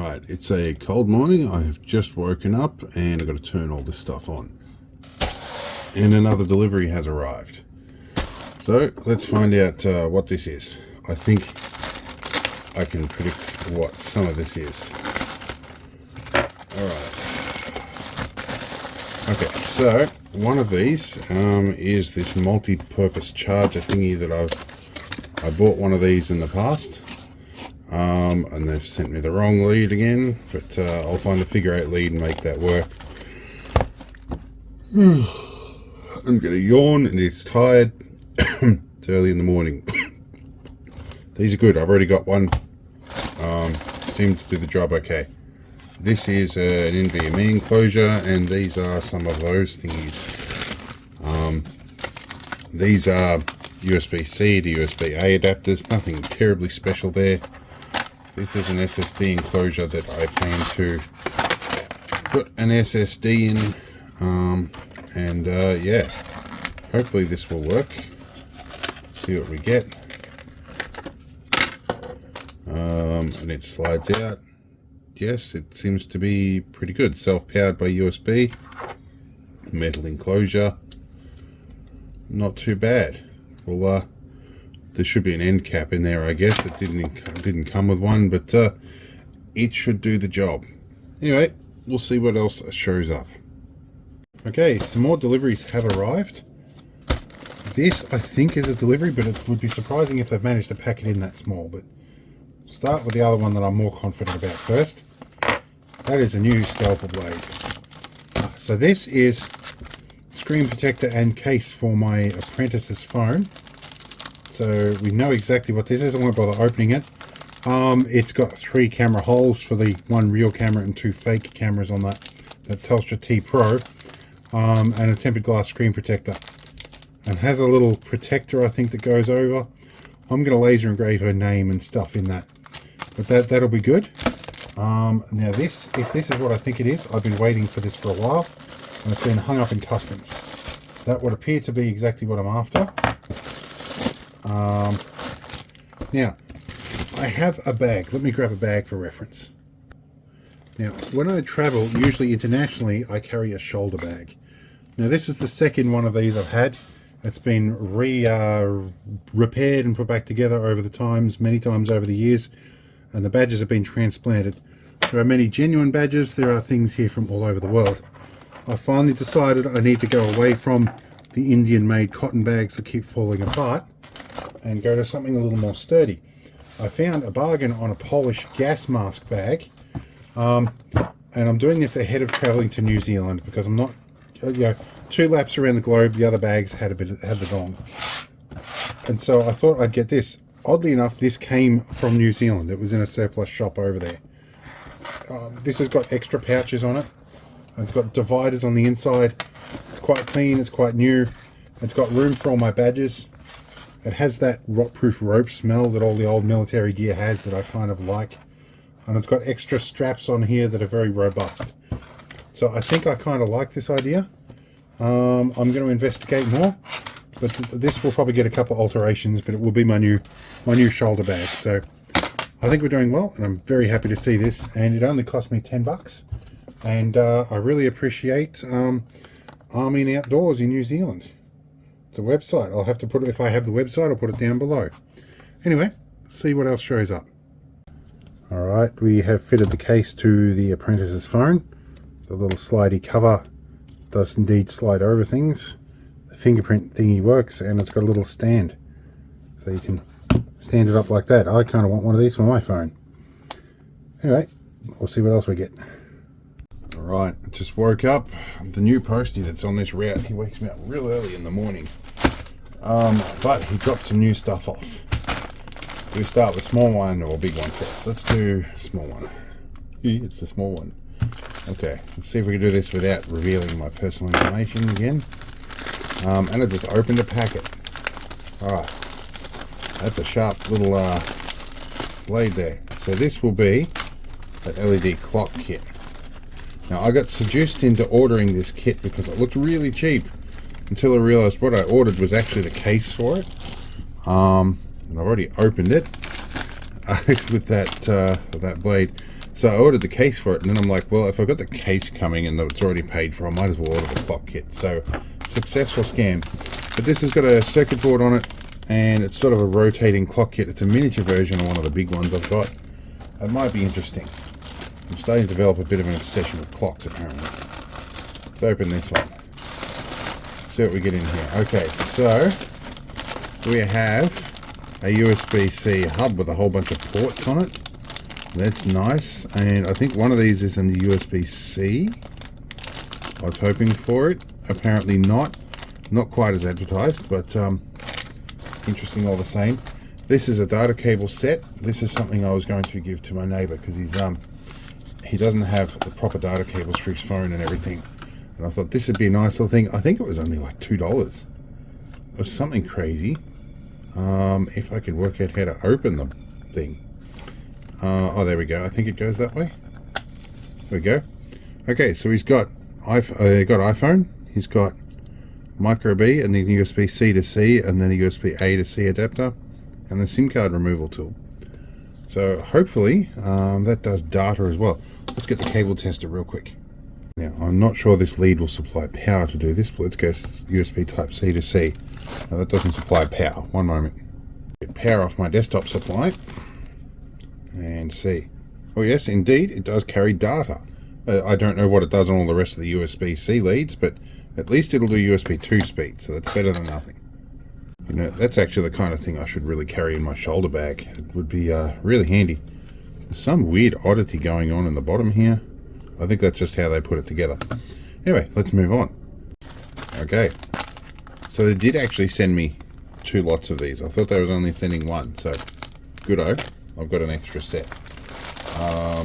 Alright, it's a cold morning. I have just woken up and I've got to turn all this stuff on. And another delivery has arrived. So let's find out what this is. I think I can predict what some of this is. Alright. Okay, so one of these is this multi-purpose charger thingy that I bought one of these in the past. And they've sent me the wrong lead again, but I'll find a figure 8 lead and make that work. I'm gonna yawn and it's tired. It's early in the morning. These are good. I've already got one. Seemed to do the job okay. This is an NVMe enclosure, and these are some of those thingies. These are USB-C to USB-A adapters. Nothing terribly special there. This is an SSD enclosure that I plan to put an SSD in, yeah, hopefully this will work. See what we get. And it slides out. Yes, it seems to be pretty good. Self-powered by USB. Metal enclosure. Not too bad. Well, there should be an end cap in there, I guess. It didn't come with one, but it should do the job. Anyway, we'll see what else shows up. Okay, some more deliveries have arrived. This, I think, is a delivery, but it would be surprising if they've managed to pack it in that small. But start with the other one that I'm more confident about first. That is a new scalpel blade. So this is screen protector and case for my apprentice's phone. So we know exactly what this is. I won't bother opening it. It's got 3 camera holes for the 1 real camera and 2 fake cameras on that Telstra T Pro, and a tempered glass screen protector. And has a little protector, I think, that goes over. I'm going to laser engrave her name and stuff in that, but that'll be good. Now this, if this is what I think it is, I've been waiting for this for a while, and it's been hung up in customs. That would appear to be exactly what I'm after. Now, I have a bag. Let me grab a bag for reference. Now, when I travel, usually internationally, I carry a shoulder bag. Now, this is the second one of these I've had. It's been repaired and put back together over the times, many times over the years, and the badges have been transplanted. There are many genuine badges. There are things here from all over the world. I finally decided I need to go away from the Indian-made cotton bags that keep falling apart and go to something a little more sturdy. I found a bargain on a Polish gas mask bag, and I'm doing this ahead of traveling to New Zealand because I'm not, 2 laps around the globe, the other bags had the gong, and so I thought I'd get this. Oddly enough, this came from New Zealand. It was in a surplus shop over there. This has got extra pouches on it. It's got dividers on the inside. It's quite clean. It's quite new. It's got room for all my badges. It has that rot-proof rope smell that all the old military gear has that I kind of like. And it's got extra straps on here that are very robust. So I think I kind of like this idea. I'm going to investigate more. But this will probably get a couple of alterations, but it will be my new shoulder bag. So I think we're doing well, and I'm very happy to see this. And it only cost me $10. And I really appreciate Army and Outdoors in New Zealand. The website. I'll have to put it, if I have the website, I'll put it down below. Anyway, see what else shows up. Alright, we have fitted the case to the apprentice's phone. The little slidey cover does indeed slide over things. The fingerprint thingy works, and it's got a little stand. So you can stand it up like that. I kind of want one of these for my phone. Anyway, we'll see what else we get. Alright, I just woke up. The new postie that's on this route, he wakes me up real early in the morning. But he dropped some new stuff off. Do we start with small one or big one first? Let's do small one. It's the small one. Okay, let's see if we can do this without revealing my personal information again. And I just opened a packet. Alright, that's a sharp little blade there. So this will be the LED clock kit. Now I got seduced into ordering this kit because it looked really cheap until I realized what I ordered was actually the case for it. And I've already opened it with that blade. So I ordered the case for it, and then I'm like, well, if I've got the case coming and it's already paid for, I might as well order the clock kit. So, successful scam. But this has got a circuit board on it, and it's sort of a rotating clock kit. It's a miniature version of one of the big ones I've got. It might be interesting. I'm starting to develop a bit of an obsession with clocks, apparently. Let's open this one. See what we get in here. Okay, so we have a USB-C hub with a whole bunch of ports on it. That's nice, and I think one of these is in the USB-C. I was hoping for it. Apparently not quite as advertised, but interesting all the same. This is a data cable set. This is something I was going to give to my neighbor because he doesn't have the proper data cables for his phone and everything, and I thought this would be a nice little thing. I think it was only like $2. It was something crazy. If I could work out how to open the thing. Oh, there we go. I think it goes that way. There we go. Okay, so he's got iPhone. He's got micro B, and then USB-C to C, and then a USB-A to C adapter, and the SIM card removal tool. So hopefully that does data as well. Let's get the cable tester real quick. Now, I'm not sure this lead will supply power to do this, but let's go USB type C to C. No, that doesn't supply power. One moment. Get power off my desktop supply. And see. Oh yes, indeed, it does carry data. I don't know what it does on all the rest of the USB-C leads, but at least it'll do USB 2 speed, so that's better than nothing. You know, that's actually the kind of thing I should really carry in my shoulder bag. It would be really handy. There's some weird oddity going on in the bottom here. I think that's just how they put it together. Anyway, let's move on. Okay, so they did actually send me 2 lots of these. I thought they was only sending 1, so good-o. I've got an extra set.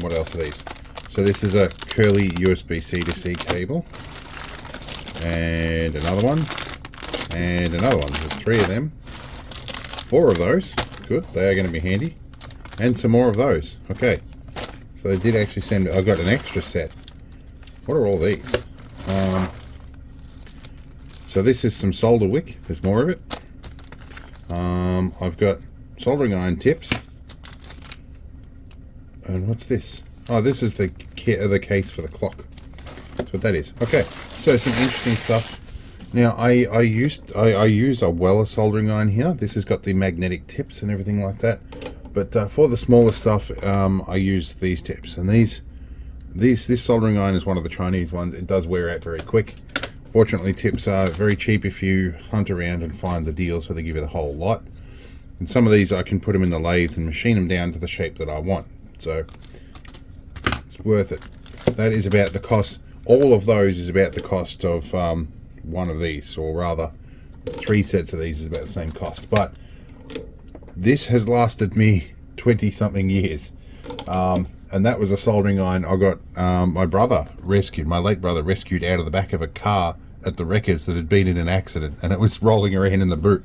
What else are these? So this is a curly USB-C to C cable. And another one. And another one. There's 3 of them. 4 of those. Good. They are going to be handy. And some more of those. Okay. So they did actually send me... I've got an extra set. What are all these? So this is some solder wick. There's more of it. I've got soldering iron tips. And what's this? Oh, this is the case for the clock. That's what that is. Okay, so some interesting stuff. Now, I use a Weller soldering iron here. This has got the magnetic tips and everything like that. But for the smaller stuff, I use these tips. And this soldering iron is one of the Chinese ones. It does wear out very quick. Fortunately, tips are very cheap if you hunt around and find the deal, so they give you the whole lot. And some of these I can put them in the lathe and machine them down to the shape that I want. So it's worth it. That is about the cost. All of those is about the cost of one of these, or rather 3 sets of these is about the same cost. But this has lasted me 20 something years, and that was a soldering iron I got my late brother rescued out of the back of a car at the wreckers that had been in an accident, and it was rolling around in the boot.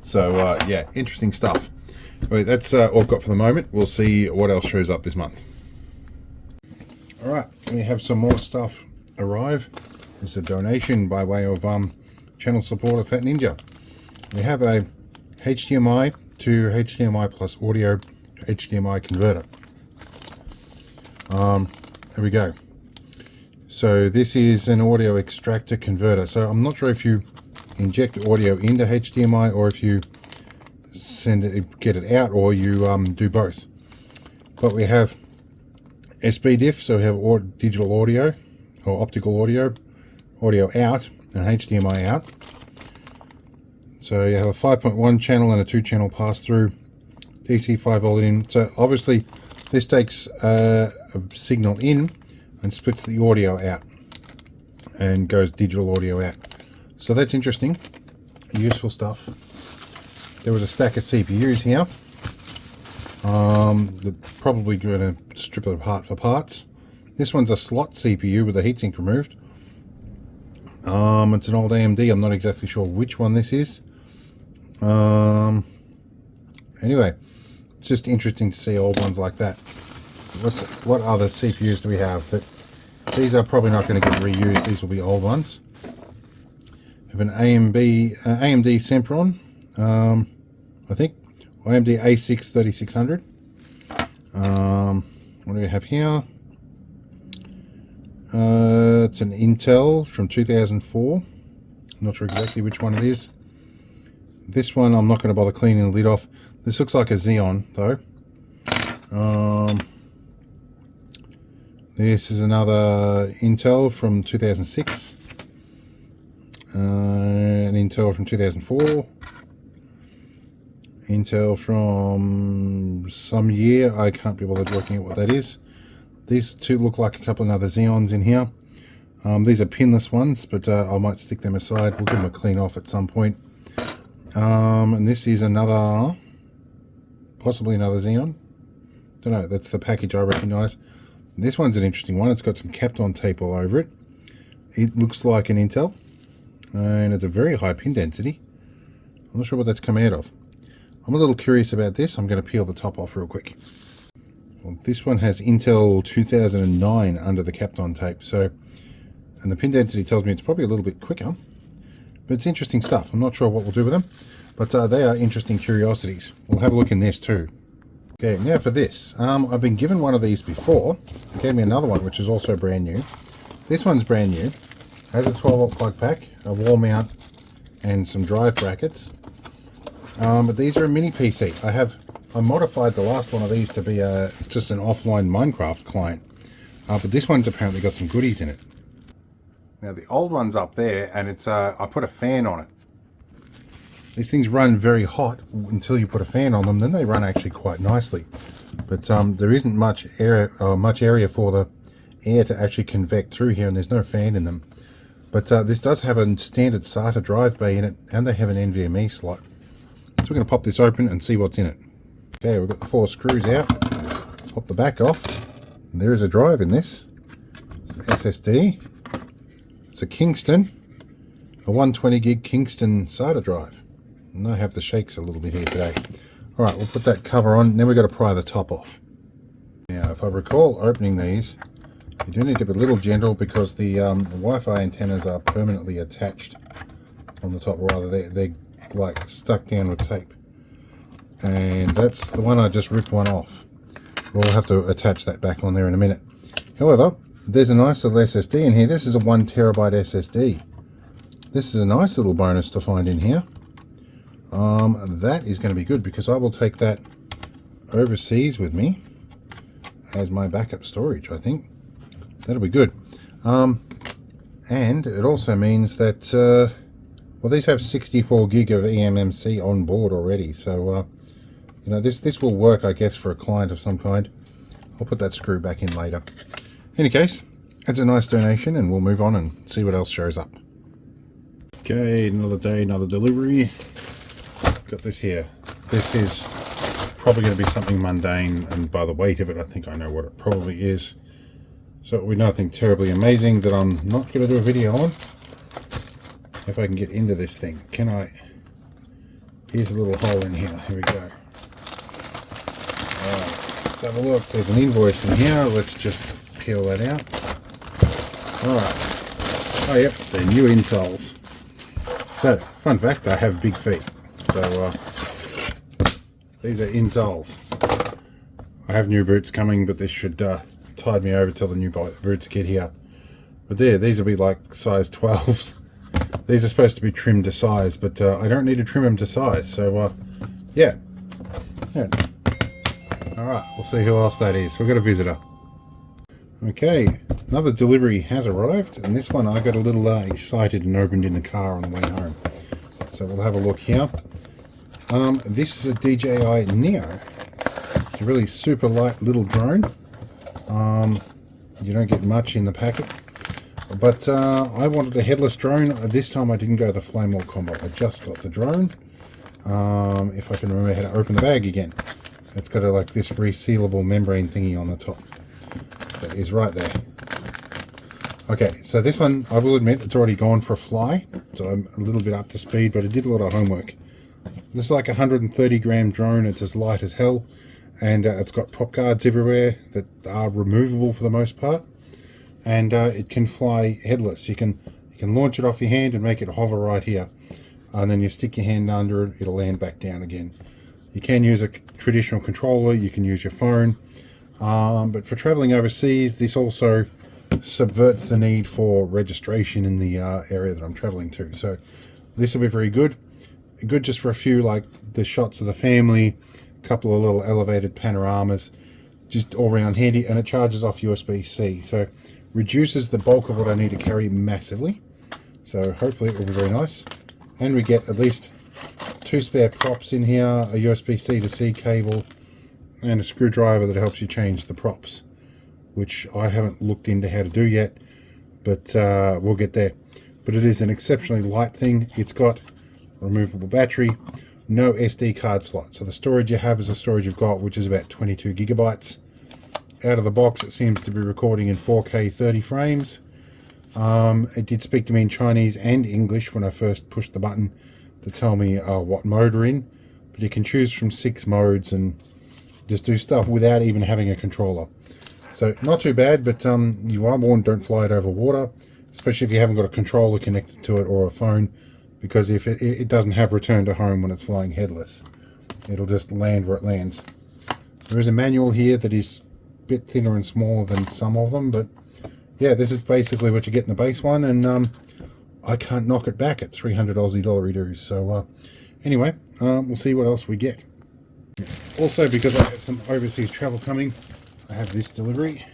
So yeah, interesting stuff. Right, that's all I've got for the moment. We'll see what else shows up this month. Alright, we have some more stuff arrive. It's a donation by way of channel support of Fat Ninja. We have a HDMI to HDMI plus audio HDMI converter. There we go. So this is an audio extractor converter. So I'm not sure if you inject audio into HDMI or if you get it out, or you do both. But we have SB-diff, so we have digital audio or optical audio out and HDMI out. So you have a 5.1 channel and a 2 channel pass through, DC 5 volt in. So obviously this takes a signal in and splits the audio out and goes digital audio out. So that's interesting, useful stuff. There was a stack of CPUs here. They're probably going to strip it apart for parts. This one's a slot CPU with the heatsink removed. It's an old AMD. I'm not exactly sure which one this is. Anyway, it's just interesting to see old ones like that. What other CPUs do we have? But these are probably not going to get reused. These will be old ones. We have an AMD Sempron. I think AMD A6 3600. What do we have here? It's an Intel from 2004. I'm not sure exactly which one it is. This one I'm not going to bother cleaning the lid off. This looks like a Xeon though. This is another Intel from 2006. An Intel from 2004. Intel from some year. I can't be bothered working out what that is. These two look like a couple of other Xeons in here. These are pinless ones, but I might stick them aside. We'll give them a clean off at some point. And this is another, possibly another Xeon. Don't know, that's the package I recognise. This one's an interesting one. It's got some Kapton tape all over it. It looks like an Intel, and it's a very high pin density. I'm not sure what that's come out of. I'm a little curious about this. I'm going to peel the top off real quick. Well, this one has Intel 2009 under the Kapton tape, so, and the pin density tells me it's probably a little bit quicker, but it's interesting stuff. I'm not sure what we'll do with them, but they are interesting curiosities. We'll have a look in this too. Okay, now for this. I've been given one of these before. It gave me another one, which is also brand new. This one's brand new. Has a 12-volt plug pack, a wall mount, and some drive brackets. But these are a mini PC. I modified the last one of these to be just an offline Minecraft client. But this one's apparently got some goodies in it. Now the old one's up there, and it's I put a fan on it. These things run very hot until you put a fan on them, then they run actually quite nicely. But there isn't much area for the air to actually convect through here, and there's no fan in them. But this does have a standard SATA drive bay in it, and they have an NVMe slot. So we're going to pop this open and see what's in it. Okay, we've got the 4 screws out. Pop the back off. And there is a drive in this. It's an SSD. It's a Kingston. A 120 gig Kingston SATA drive. And I have the shakes a little bit here today. Alright, we'll put that cover on. Then we've got to pry the top off. Now, if I recall opening these, you do need to be a little gentle because the Wi-Fi antennas are permanently attached on the top, rather they're like stuck down with tape. And that's the one I just ripped one off. We'll have to attach that back on there in a minute. However, there's a nice little SSD in here. This is a 1 terabyte SSD. This is a nice little bonus to find in here. That is going to be good because I will take that overseas with me as my backup storage, I think. That'll be good. And it also means that, well, these have 64 gig of eMMC on board already. So, you know, this will work, I guess, for a client of some kind. I'll put that screw back in later. In any case, it's a nice donation, and we'll move on and see what else shows up. Okay, another day, another delivery. Got this here. This is probably going to be something mundane, and by the weight of it, I think I know what it probably is. So it'll be nothing terribly amazing that I'm not going to do a video on. If I can get into this thing. Can I? Here's a little hole in here. Here we go. Alright, let's have a look. There's an invoice in here. Let's just peel that out. Alright. Oh yep, they're new insoles. So, fun fact, I have big feet. So, these are insoles. I have new boots coming, but this should tide me over till the new boots get here. But there, these will be like size 12s. These are supposed to be trimmed to size, but I don't need to trim them to size. So, yeah. Alright, we'll see who else that is. We've got a visitor. Okay, another delivery has arrived, and this one I got a little excited and opened in the car on the way home. So we'll have a look here. This is a DJI Neo. It's a really super light little drone. You don't get much in the packet. But I wanted a headless drone. This time I didn't go the flame wall combo. I just got the drone. If I can remember how to open the bag again. It's got a, like this resealable membrane thingy on the top. That is right there. Okay, so this one, I will admit, it's already gone for a fly. So I'm a little bit up to speed, but I did a lot of homework. This is like a 130 gram drone. It's as light as hell. And it's got prop guards everywhere that are removable for the most part. And it can fly headless. You can launch it off your hand and make it hover right here. And then you stick your hand under it, it'll land back down again. You can use a traditional controller, you can use your phone. But for traveling overseas, this also subverts the need for registration in the area that I'm traveling to. So this will be very good. Good just for a few, like the shots of the family, a couple of little elevated panoramas, just all around handy, and it charges off USB-C. So reduces the bulk of what I need to carry massively. So hopefully it will be very nice. And we get at least 2 spare props in here, a USB-C to C cable, and a screwdriver that helps you change the props, which I haven't looked into how to do yet, but we'll get there. But it is an exceptionally light thing. It's got a removable battery, no SD card slot. So the storage you have is the storage you've got, which is about 22 gigabytes. Out of the box, it seems to be recording in 4K 30 frames. It did speak to me in Chinese and English when I first pushed the button to tell me what mode we're in. But you can choose from 6 modes and just do stuff without even having a controller. So not too bad, but you are warned, don't fly it over water, especially if you haven't got a controller connected to it or a phone, because if it doesn't have return to home when it's flying headless. It'll just land where it lands. There is a manual here that is a bit thinner and smaller than some of them, but yeah, this is basically what you get in the base one, and I can't knock it back at 300 Aussie dollar dues. So anyway, we'll see what else we get. Also, because I have some overseas travel coming, I have this delivery.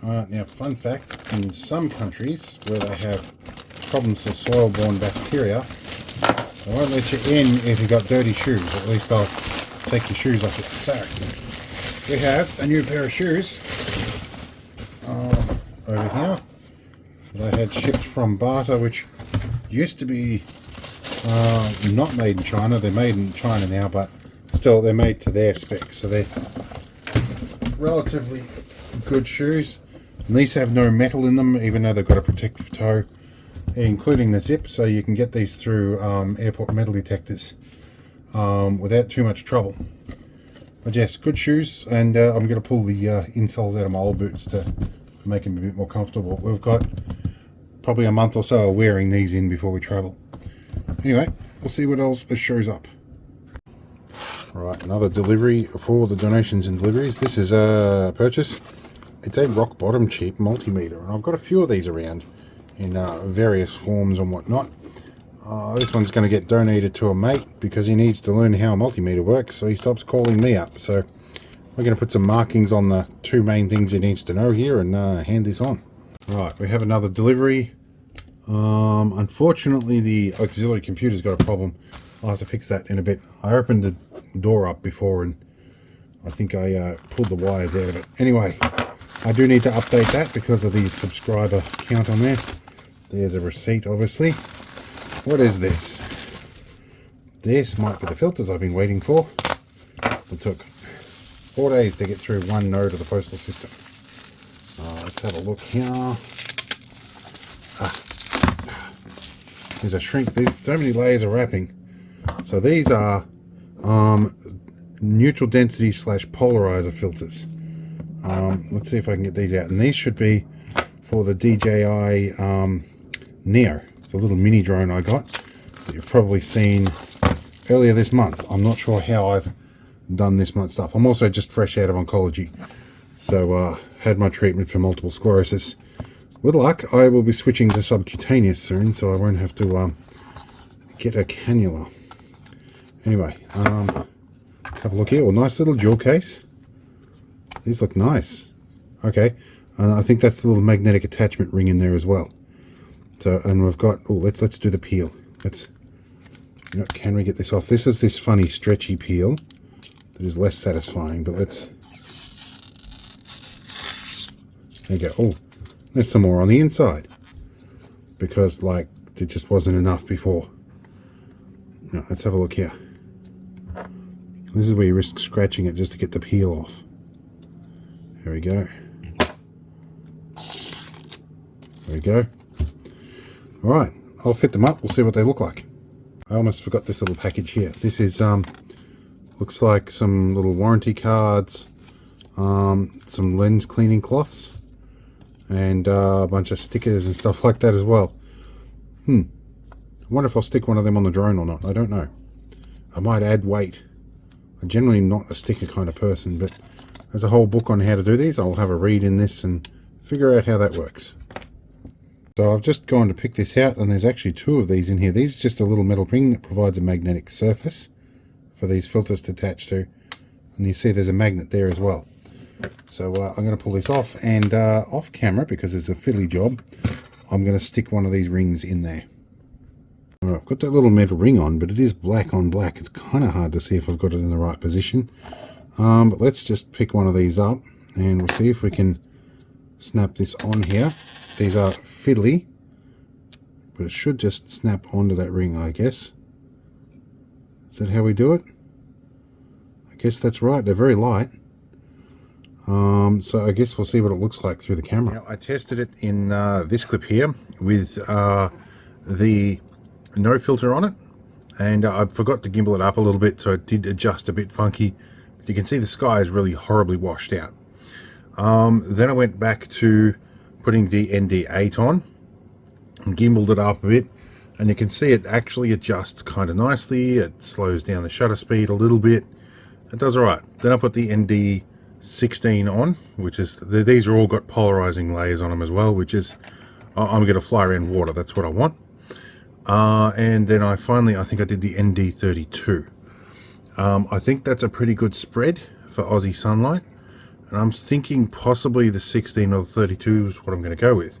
Now, fun fact, in some countries where they have problems with soil-borne bacteria, they won't let you in if you've got dirty shoes. At least they'll take your shoes off you. So, we have a new pair of shoes over here that I had shipped from Barter, which used to be not made in China. They're made in China now, but still they're made to their specs. So they're relatively good shoes. And these have no metal in them, even though they've got a protective toe, including the zip, so you can get these through airport metal detectors without too much trouble. But yes, good shoes, and I'm going to pull the insoles out of my old boots to make them a bit more comfortable. We've got probably a month or so of wearing these in before we travel. Anyway, we'll see what else shows up. Alright, another delivery for the donations and deliveries. This is a purchase. It's a rock bottom cheap multimeter, and I've got a few of these around in various forms and whatnot. This one's going to get donated to a mate because he needs to learn how a multimeter works, so he stops calling me up. So we're going to put some markings on the 2 main things he needs to know here and hand this on. Right, we have another delivery. Unfortunately, the auxiliary computer's got a problem. I'll have to fix that in a bit. I opened the door up before and I think I pulled the wires out of it. Anyway, I do need to update that because of the subscriber count on there. There's a receipt, obviously. What is this? This might be the filters I've been waiting for. It took 4 days to get through one node of the postal system. Let's have a look here. There's a shrink. There's so many layers of wrapping. So these are neutral density / polarizer filters. Let's see if I can get these out. And these should be for the DJI Neo, the little mini drone I got that you've probably seen earlier this month. I'm not sure how I've done this much stuff. I'm also just fresh out of oncology, so had my treatment for multiple sclerosis. With luck, I will be switching to subcutaneous soon, so I won't have to get a cannula. Anyway, have a look here. Well, nice little jewel case. These look nice. Okay, and I think that's the little magnetic attachment ring in there as well. So, and we've got. Oh, let's do the peel. Let's. You know, can we get this off? This is this funny stretchy peel that is less satisfying, but let's. There you go. Oh, there's some more on the inside because, like, it just wasn't enough before. Now, let's have a look here. This is where you risk scratching it just to get the peel off. There we go. There we go. Alright, I'll fit them up. We'll see what they look like. I almost forgot this little package here. This is, looks like some little warranty cards, some lens cleaning cloths, and a bunch of stickers and stuff like that as well. I wonder if I'll stick one of them on the drone or not. I don't know. I might add weight. I'm generally not a sticker kind of person, but There's a whole book on how to do these. I'll have a read in this and figure out how that works. So I've just gone to pick this out, and there's actually two of these in here. These are just a little metal ring that provides a magnetic surface for these filters to attach to. And you see there's a magnet there as well. So I'm going to pull this off, and off camera, because it's a fiddly job, I'm going to stick one of these rings in there. All right, I've got that little metal ring on, but it is black on black. It's kind of hard to see if I've got it in the right position. But let's just pick one of these up, and we'll see if we can snap this on here. These are fiddly, but it should just snap onto that ring, I guess. Is that how we do it? I guess that's right. They're very light. So I guess we'll see what it looks like through the camera. Now, I tested it in this clip here with the no filter on it, and I forgot to gimbal it up a little bit, so it did adjust a bit funky. But you can see the sky is really horribly washed out. Then I went back to putting the ND8 on and gimbaled it up a bit, and you can see it actually adjusts kind of nicely. It slows down the shutter speed a little bit. It does all right. Then I put the ND16 on, which is these are all got polarizing layers on them as well, which is I'm going to fly around water. That's what I want. And then I think I did the ND32. I think that's a pretty good spread for Aussie sunlight, and I'm thinking possibly the 16 or the 32 is what I'm going to go with.